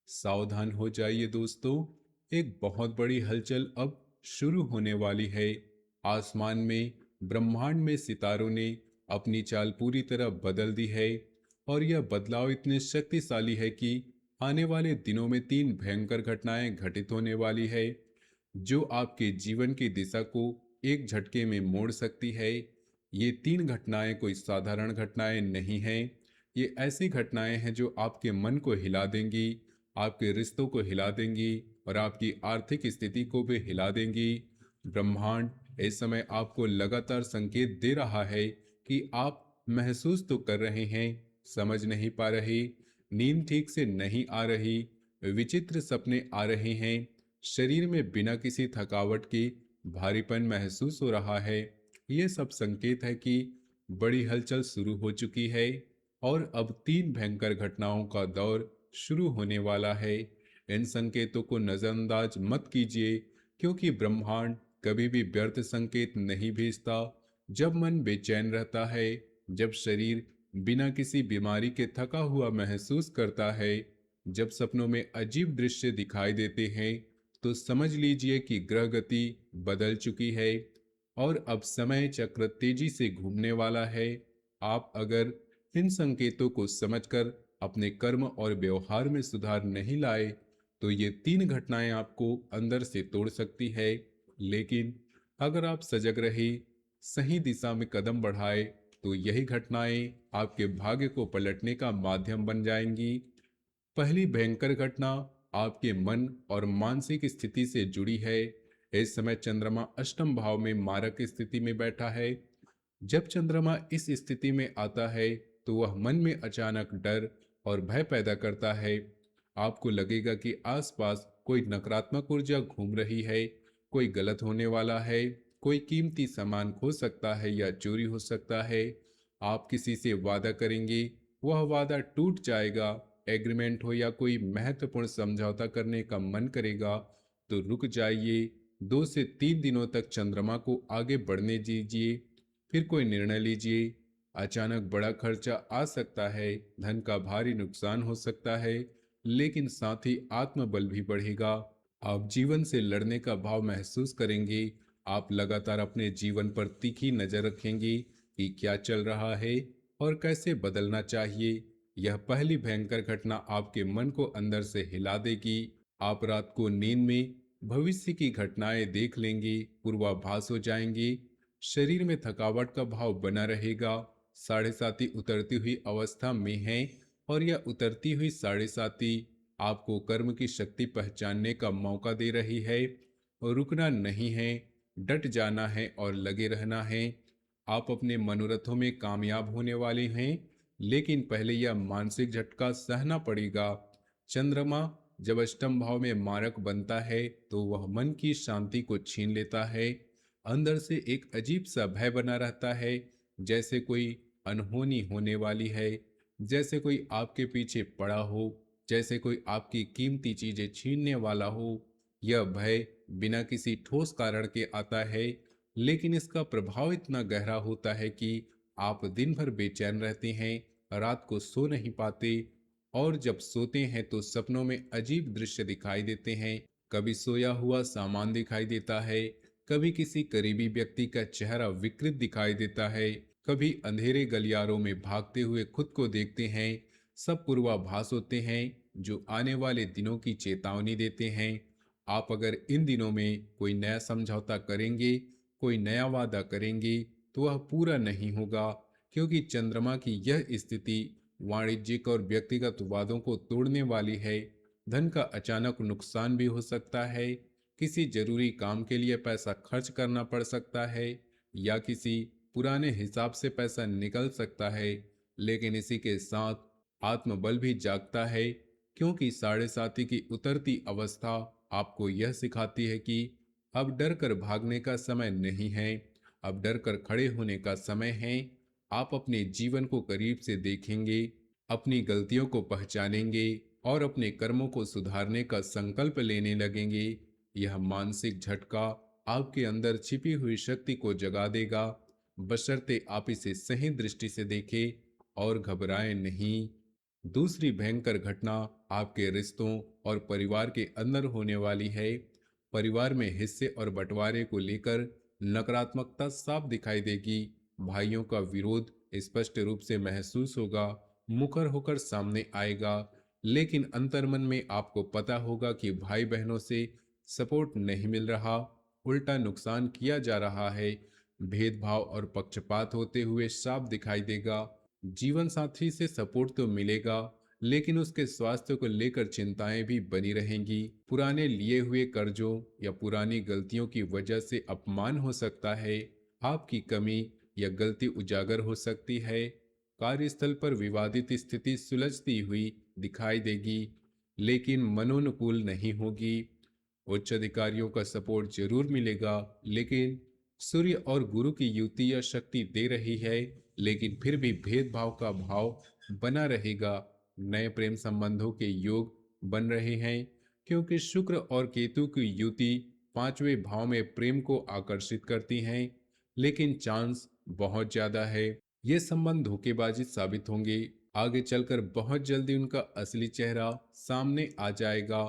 सावधान हो जाइए दोस्तों। एक बहुत बड़ी हलचल अब शुरू होने वाली है। आसमान में, ब्रह्मांड में सितारों ने अपनी चाल पूरी तरह बदल दी है। और यह बदलाव इतने शक्तिशाली है कि आने वाले दिनों में तीन भयंकर घटनाएं घटित होने वाली है, जो आपके जीवन की दिशा को एक झटके में मोड़ सकती है। ये तीन घटनाएं कोई साधारण घटनाएं नहीं हैं। ये ऐसी घटनाएं हैं जो आपके मन को हिला देंगी, आपके रिश्तों को हिला देंगी और आपकी आर्थिक स्थिति को भी हिला देंगी। ब्रह्मांड इस समय आपको लगातार संकेत दे रहा है कि आप महसूस तो कर रहे हैं, समझ नहीं पा रहे, नींद ठीक से नहीं आ रही, विचित्र सपने आ रहे हैं, शरीर में बिना किसी थकावट के भारीपन महसूस हो रहा है। ये सब संकेत है कि बड़ी हलचल शुरू हो चुकी है और अब तीन भयंकर घटनाओं का दौर शुरू होने वाला है। इन संकेतों को नजरअंदाज मत कीजिए, क्योंकि ब्रह्मांड कभी भी व्यर्थ संकेत नहीं भेजता। जब मन बेचैन रहता है, जब शरीर बिना किसी बीमारी के थका हुआ महसूस करता है, जब सपनों में अजीब दृश्य दिखाई देते हैं, तो समझ लीजिए कि ग्रह गति बदल चुकी है और अब समय चक्र तेजी से घूमने वाला है। आप अगर इन संकेतों को समझकर अपने कर्म और व्यवहार में सुधार नहीं लाए, तो ये तीन घटनाएं आपको अंदर से तोड़ सकती है। लेकिन अगर आप सजग रहे, सही दिशा में कदम बढ़ाए, तो यही घटनाएं आपके भाग्य को पलटने का माध्यम बन जाएंगी। पहली भयंकर घटना आपके मन और मानसिक स्थिति से जुड़ी है। इस समय चंद्रमा अष्टम भाव में मारक स्थिति में बैठा है। जब चंद्रमा इस स्थिति में आता है, तो वह मन में अचानक डर और भय पैदा करता है। आपको लगेगा कि आसपास कोई नकारात्मक ऊर्जा घूम रही है, कोई गलत होने वाला है, कोई कीमती सामान खो सकता है या चोरी हो सकता है। आप किसी से वादा करेंगे, वह वादा टूट जाएगा। एग्रीमेंट हो या कोई महत्वपूर्ण समझौता करने का मन करेगा, तो रुक जाइए। 2 से 3 दिनों तक चंद्रमा को आगे बढ़ने दीजिए, फिर कोई निर्णय लीजिए। अचानक बड़ा खर्चा आ सकता है, धन का भारी नुकसान हो सकता है, लेकिन साथ ही आत्मबल भी बढ़ेगा। आप जीवन से लड़ने का भाव महसूस करेंगे। आप लगातार अपने जीवन पर तीखी नजर रखेंगे कि क्या चल रहा है और कैसे बदलना चाहिए। यह पहली भयंकर घटना आपके मन को अंदर से हिला देगी। आप रात को नींद में भविष्य की घटनाएं देख लेंगे, पूर्वाभास हो जाएंगे। शरीर में थकावट का भाव बना रहेगा। साढ़े साती उतरती हुई अवस्था में है और यह उतरती हुई साढ़े साती आपको कर्म की शक्ति पहचानने का मौका दे रही है। और रुकना नहीं है, डट जाना है और लगे रहना है। आप अपने मनोरथों में कामयाब होने वाले हैं, लेकिन पहले यह मानसिक झटका सहना पड़ेगा। चंद्रमा जब अष्टम भाव में मारक बनता है, तो वह मन की शांति को छीन लेता है। अंदर से एक अजीब सा भय बना रहता है, जैसे कोई अनहोनी होने वाली है, जैसे कोई आपके पीछे पड़ा हो, जैसे कोई आपकी कीमती चीजें छीनने वाला हो। यह भय बिना किसी ठोस कारण के आता है, लेकिन इसका प्रभाव इतना गहरा होता है कि आप दिन भर बेचैन रहते हैं, रात को सो नहीं पाते और जब सोते हैं तो सपनों में अजीब दृश्य दिखाई देते हैं। कभी सोया हुआ सामान दिखाई देता है, कभी किसी करीबी व्यक्ति का चेहरा विकृत दिखाई देता है, कभी अंधेरे गलियारों में भागते हुए खुद को देखते हैं। सब पूर्वाभास होते हैं, जो आने वाले दिनों की चेतावनी देते हैं। आप अगर इन दिनों में कोई नया समझौता करेंगे, कोई नया वादा करेंगे, तो वह पूरा नहीं होगा, क्योंकि चंद्रमा की यह स्थिति वाणिज्यिक और व्यक्तिगत वादों को तोड़ने वाली है। धन का अचानक नुकसान भी हो सकता है, किसी जरूरी काम के लिए पैसा खर्च करना पड़ सकता है या किसी पुराने हिसाब से पैसा निकल सकता है। लेकिन इसी के साथ आत्मबल भी जागता है, क्योंकि साढ़े साती की उतरती अवस्था आपको यह सिखाती है कि अब डर कर भागने का समय नहीं है, अब डर कर खड़े होने का समय है। आप अपने जीवन को करीब से देखेंगे, अपनी गलतियों को पहचानेंगे और अपने कर्मों को सुधारने का संकल्प लेने लगेंगे। यह मानसिक झटका आपके अंदर छिपी हुई शक्ति को जगा देगा, बशर्ते आप इसे सही दृष्टि से देखें और घबराएं नहीं। दूसरी भयंकर घटना आपके रिश्तों और परिवार के अंदर होने वाली है। परिवार में हिस्से और बंटवारे को लेकर नकारात्मकता साफ दिखाई देगी। भाइयों का विरोध स्पष्ट रूप से महसूस होगा, मुखर होकर सामने आएगा। लेकिन अंतर्मन में आपको पता होगा कि भाई बहनों से सपोर्ट नहीं मिल रहा, उल्टा नुकसान किया जा रहा है। भेदभाव और पक्षपात होते हुए साफ दिखाई देगा। जीवन साथी से सपोर्ट तो मिलेगा, लेकिन उसके स्वास्थ्य को लेकर चिंताएं भी बनी रहेंगी। पुराने लिए हुए कर्जों या पुरानी गलतियों की वजह से अपमान हो सकता है। आपकी कमी या गलती उजागर हो सकती है। कार्यस्थल पर विवादित स्थिति सुलझती हुई दिखाई देगी, लेकिन मनोनुकूल नहीं होगी। उच्च अधिकारियों का सपोर्ट जरूर मिलेगा, लेकिन सूर्य और गुरु की युति या शक्ति दे रही है, लेकिन फिर भी भेदभाव का भाव बना रहेगा। नए प्रेम संबंधों के योग बन रहे हैं, क्योंकि शुक्र और केतु की युति पांचवें भाव में प्रेम को आकर्षित करती हैं, लेकिन चांस बहुत ज्यादा है ये संबंध धोखेबाजी साबित होंगे। आगे चलकर बहुत जल्दी उनका असली चेहरा सामने आ जाएगा।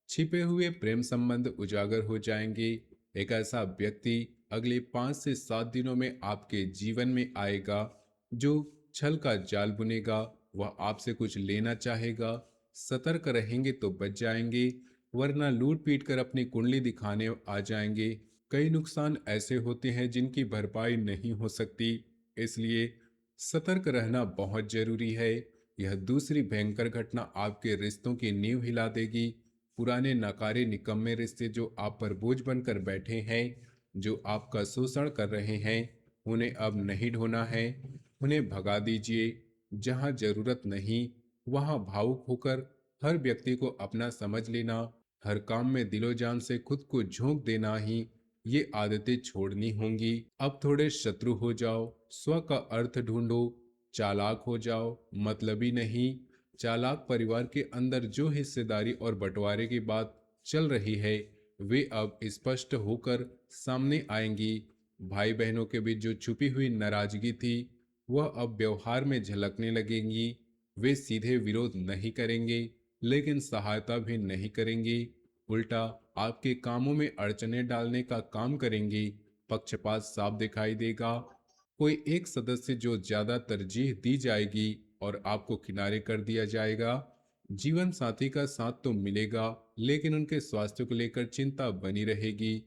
छिपे हुए प्रेम संबंध उजागर हो जाएंगे। एक ऐसा व्यक्ति अगले 5 से 7 दिनों में आपके जीवन में आएगा जो छल का जाल बुनेगा। वह आपसे कुछ लेना चाहेगा। सतर्क रहेंगे तो बच जाएंगे, वरना लूट पीट कर अपनी कुंडली दिखाने आ जाएंगे। कई नुकसान ऐसे होते हैं जिनकी भरपाई नहीं हो सकती, इसलिए सतर्क रहना बहुत जरूरी है। यह दूसरी भयंकर घटना आपके रिश्तों की नींव हिला देगी। पुराने नकारे निकम्मे रिश्ते जो आप पर बोझ बनकर बैठे हैं, जो आपका शोषण कर रहे हैं, उन्हें अब नहीं ढोना है। उन्हें भगा दीजिए। जहां जरूरत नहीं, वहां भावुक होकर हर व्यक्ति को अपना समझ लेना, हर काम में दिलो जान से खुद को झोंक देना ही ये आदतें छोड़नी होंगी। अब थोड़े शत्रु हो जाओ, स्व का अर्थ ढूंढो, चालाक हो जाओ, मतलबी नहीं। चालाक परिवार के अंदर जो हिस्सेदारी और बंटवारे की बात चल रही है, वे अब स्पष्ट होकर सामने आएंगी। भाई बहनों के बीच जो छुपी हुई नाराजगी थी, वह अब व्यवहार में झलकने लगेंगी। वे सीधे विरोध नहीं करेंगे, लेकिन सहायता भी नहीं करेंगे। उल्टा आपके कामों में अड़चने डालने का काम करेंगे। पक्षपात साफ दिखाई देगा। कोई एक सदस्य जो ज्यादा तरजीह दी जाएगी और आपको किनारे कर दिया जाएगा। जीवन साथी का साथ तो मिलेगा, लेकिन उनके स्वास्थ्य को लेकर चिंता बनी रहेगी।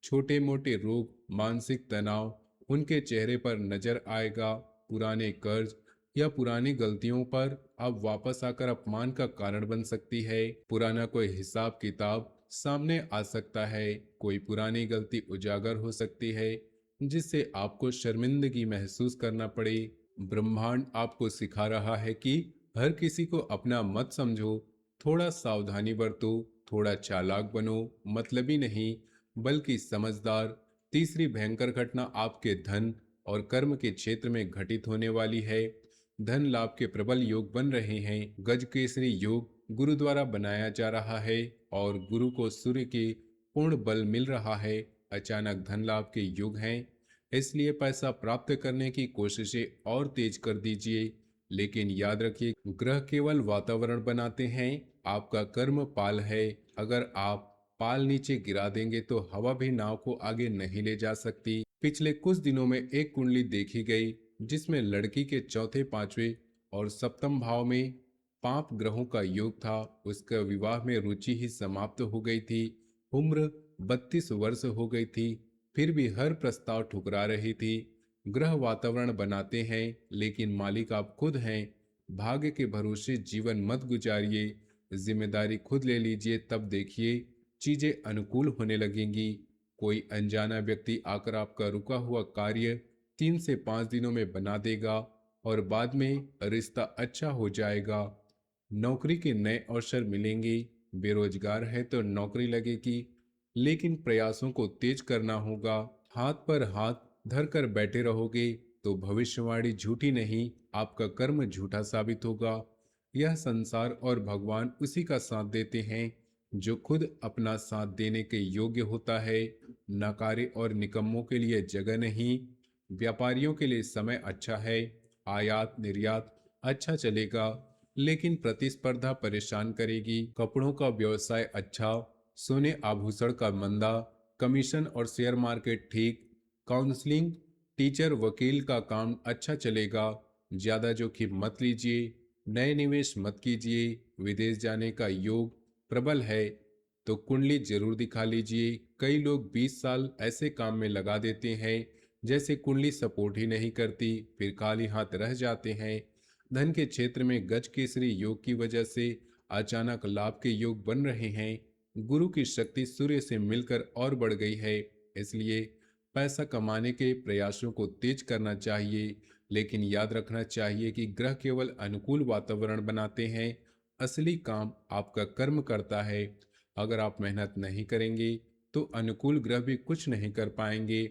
छोटे मोटे रोग, मानसिक तनाव उनके चेहरे पर नजर आएगा। पुराने कर्ज या पुरानी गलतियों पर अब वापस आकर अपमान का कारण बन सकती है। पुराना कोई हिसाब किताब सामने आ सकता है। कोई पुरानी गलती उजागर हो सकती है, जिससे आपको शर्मिंदगी महसूस करना पड़े। ब्रह्मांड आपको सिखा रहा है कि हर किसी को अपना मत समझो। थोड़ा सावधानी बरतो, थोड़ा चालाक बनो, मतलबी नहीं बल्कि समझदार। तीसरी भयंकर घटना आपके धन और कर्म के क्षेत्र में घटित होने वाली है। धन लाभ के प्रबल योग बन रहे हैं। गज केसरी योग गुरु द्वारा बनाया जा रहा है और गुरु को सूर्य के पूर्ण बल मिल रहा है। अचानक धन लाभ के योग हैं, इसलिए पैसा प्राप्त करने की कोशिशें और तेज कर दीजिए। लेकिन याद रखिए, ग्रह केवल वातावरण बनाते हैं, आपका कर्म पाल है। अगर आप पाल नीचे गिरा देंगे तो हवा भी नाव को आगे नहीं ले जा सकती। पिछले कुछ दिनों में एक कुंडली देखी गई जिसमें लड़की के चौथे, पांचवें और सप्तम भाव में पाप ग्रहों का योग था। उसका विवाह में रुचि ही समाप्त हो गई थी। उम्र 32 वर्ष हो गई थी, फिर भी हर प्रस्ताव ठुकरा रही थी। ग्रह वातावरण बनाते हैं, लेकिन मालिक आप खुद हैं। भाग्य के भरोसे जीवन मत गुजारिए। जिम्मेदारी खुद ले लीजिए, तब देखिए चीजें अनुकूल होने लगेंगी। कोई अनजाना व्यक्ति आकर आपका रुका हुआ कार्य 3 से 5 दिनों में बना देगा और बाद में रिश्ता अच्छा हो जाएगा। नौकरी के नए अवसर मिलेंगे। बेरोजगार है तो नौकरी लगेगी, लेकिन प्रयासों को तेज करना होगा। हाथ पर हाथ धर कर बैठे रहोगे तो भविष्यवाणी झूठी नहीं, आपका कर्म झूठा साबित होगा। यह संसार और भगवान उसी का साथ देते हैं जो खुद अपना साथ देने के योग्य होता है। नकारे और निकम्मों के लिए जगह नहीं। व्यापारियों के लिए समय अच्छा है। आयात निर्यात अच्छा चलेगा, लेकिन प्रतिस्पर्धा परेशान करेगी। कपड़ों का व्यवसाय अच्छा, सोने आभूषण का मंदा, कमीशन और शेयर मार्केट ठीक, काउंसलिंग, टीचर, वकील का काम अच्छा चलेगा। ज्यादा जोखिम मत लीजिए, नए निवेश मत कीजिए। विदेश जाने का योग प्रबल है, तो कुंडली जरूर दिखा लीजिए। कई लोग 20 साल ऐसे काम में लगा देते हैं जैसे कुंडली सपोर्ट ही नहीं करती, फिर खाली हाथ रह जाते हैं। धन के क्षेत्र में गज केसरी योग की वजह से अचानक लाभ के योग बन रहे हैं। गुरु की शक्ति सूर्य से मिलकर और बढ़ गई है, इसलिए पैसा कमाने के प्रयासों को तेज करना चाहिए। लेकिन याद रखना चाहिए कि ग्रह केवल अनुकूल वातावरण बनाते हैं, असली काम आपका कर्म करता है। अगर आप मेहनत नहीं करेंगे तो अनुकूल ग्रह भी कुछ नहीं कर पाएंगे।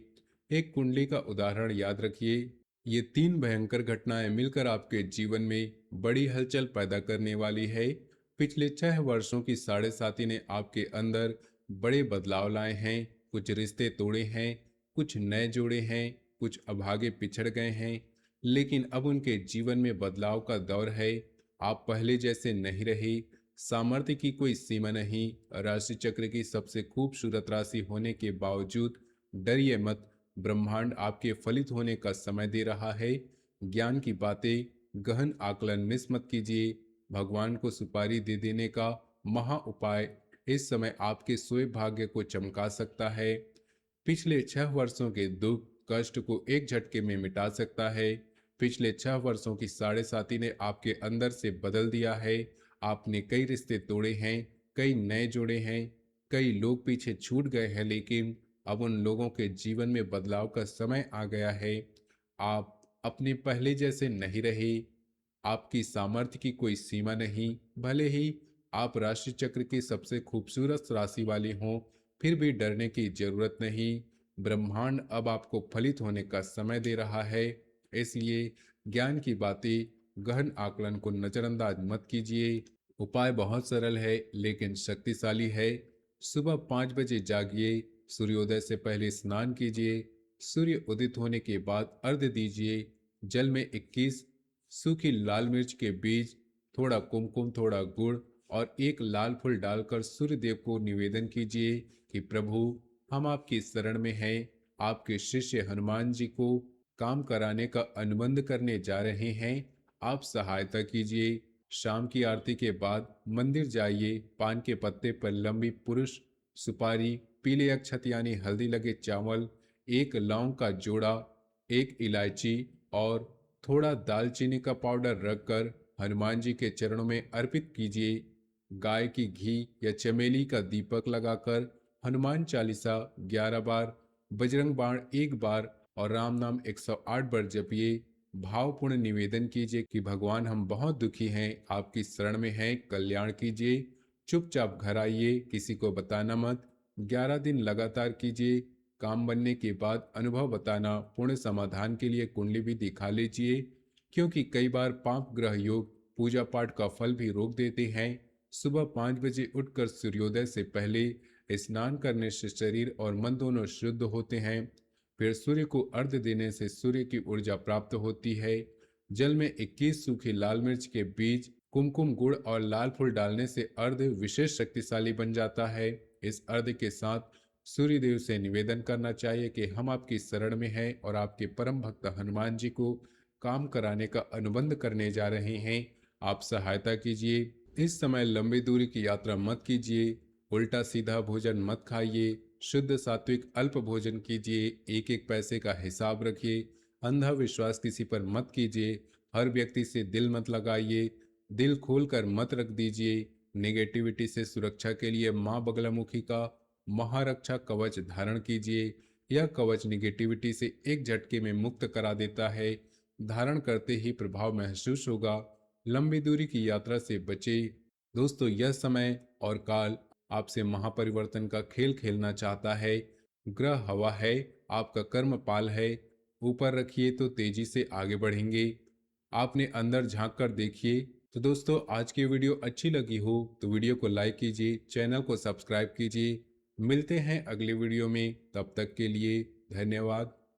एक कुंडली का उदाहरण याद रखिए। ये तीन भयंकर घटनाएं मिलकर आपके जीवन में बड़ी हलचल पैदा करने वाली है। पिछले 6 वर्षों की साढ़े साथी ने आपके अंदर बड़े बदलाव लाए हैं। कुछ रिश्ते तोड़े हैं, कुछ नए जोड़े हैं, कुछ अभागे पिछड़ गए हैं। लेकिन अब उनके जीवन में बदलाव का दौर है। आप पहले जैसे नहीं रहे। सामर्थ्य की कोई सीमा नहीं। राशि चक्र की सबसे खूबसूरत राशि होने के बावजूद डरिए मत। ब्रह्मांड आपके फलित होने का समय दे रहा है। ज्ञान की बातें गहन आकलन मिस मत कीजिए। भगवान को सुपारी दे देने का महा उपाय इस समय आपके सोए भाग्य को चमका सकता है। पिछले 6 वर्षों के दुख कष्ट को एक झटके में मिटा सकता है। पिछले 6 वर्षों की साढ़े साथी ने आपके अंदर से बदल दिया है। आपने कई रिश्ते तोड़े हैं, कई नए जोड़े हैं, कई लोग पीछे छूट गए हैं, लेकिन अब उन लोगों के जीवन में बदलाव का समय आ गया है। आप अपने पहले जैसे नहीं रहे। आपकी सामर्थ्य की कोई सीमा नहीं। भले ही आप राशि चक्र की सबसे खूबसूरत राशि वाले हों, फिर भी डरने की जरूरत नहीं। ब्रह्मांड अब आपको फलित होने का समय दे रहा है, इसलिए ज्ञान की बातें गहन आकलन को नजरअंदाज मत कीजिए। उपाय बहुत सरल है लेकिन शक्तिशाली है। सुबह 5 बजे जागिए, सूर्योदय से पहले स्नान कीजिए, सूर्य उदित होने के बाद अर्घ्य दीजिए। जल में 21 सूखी लाल मिर्च के बीज, थोड़ा कुमकुम, थोड़ा गुड़ और एक लाल फूल डालकर सूर्य देव को निवेदन कीजिए कि प्रभु, हम आपकी शरण में हैं। आपके शिष्य हनुमान जी को काम कराने का अनुबंध करने जा रहे हैं, आप सहायता कीजिए। शाम की आरती के बाद मंदिर जाइए। पान के पत्ते पर लंबी पुरुष सुपारी, पीले अक्षत यानी हल्दी लगे चावल, एक लौंग का जोड़ा, एक इलायची और थोड़ा दालचीनी का पाउडर रखकर हनुमान जी के चरणों में अर्पित कीजिए। गाय की घी या चमेली का दीपक लगाकर हनुमान चालीसा 11 बार, बजरंग बाण 1 बार और राम नाम 108 बार जपिए। भावपूर्ण निवेदन कीजिए कि भगवान, हम बहुत दुखी हैं, आपकी शरण में हैं, कल्याण कीजिए। चुपचाप घर आइए, किसी को बताना मत। 11 दिन लगातार कीजिए। काम बनने के बाद अनुभव बताना। पूर्ण समाधान के लिए कुंडली भी दिखा लीजिए, क्योंकि कई बार पाप ग्रह योग पूजा पाठ का फल भी रोक देते हैं। सुबह 5 बजे उठकर सूर्योदय से पहले स्नान करने से शरीर और मन दोनों शुद्ध होते हैं। फिर सूर्य को अर्घ्य देने से सूर्य की ऊर्जा प्राप्त होती है। जल में 21 सूखी लाल मिर्च के बीज, कुमकुम, गुड़ और लाल फूल डालने से अर्घ्य विशेष शक्तिशाली बन जाता है। इस अर्घ्य के साथ सूर्य देव से निवेदन करना चाहिए कि हम आपकी शरण में हैं और आपके परम भक्त हनुमान जी को काम कराने का अनुबंध करने जा रहे हैं, आप सहायता कीजिए। इस समय लंबी दूरी की यात्रा मत कीजिए, उल्टा सीधा भोजन मत खाइए, शुद्ध सात्विक अल्प भोजन कीजिए, एक एक पैसे का हिसाब रखिए, अंधा विश्वास किसी पर मत कीजिए, हर व्यक्ति से दिल मत लगाइए, दिल खोलकर मत रख दीजिए। नेगेटिविटी से सुरक्षा के लिए माँ बगलामुखी का महारक्षा कवच धारण कीजिए। यह कवच नेगेटिविटी से एक झटके में मुक्त करा देता है। धारण करते ही प्रभाव महसूस होगा। लंबी दूरी की यात्रा से बचे। दोस्तों, यह समय और काल आपसे महापरिवर्तन का खेल खेलना चाहता है। ग्रह हवा है, आपका कर्म पाल है। ऊपर रखिए तो तेजी से आगे बढ़ेंगे। आपने अंदर झांक कर देखिए। तो दोस्तों, आज की वीडियो अच्छी लगी हो तो वीडियो को लाइक कीजिए, चैनल को सब्सक्राइब कीजिए। मिलते हैं अगले वीडियो में, तब तक के लिए धन्यवाद।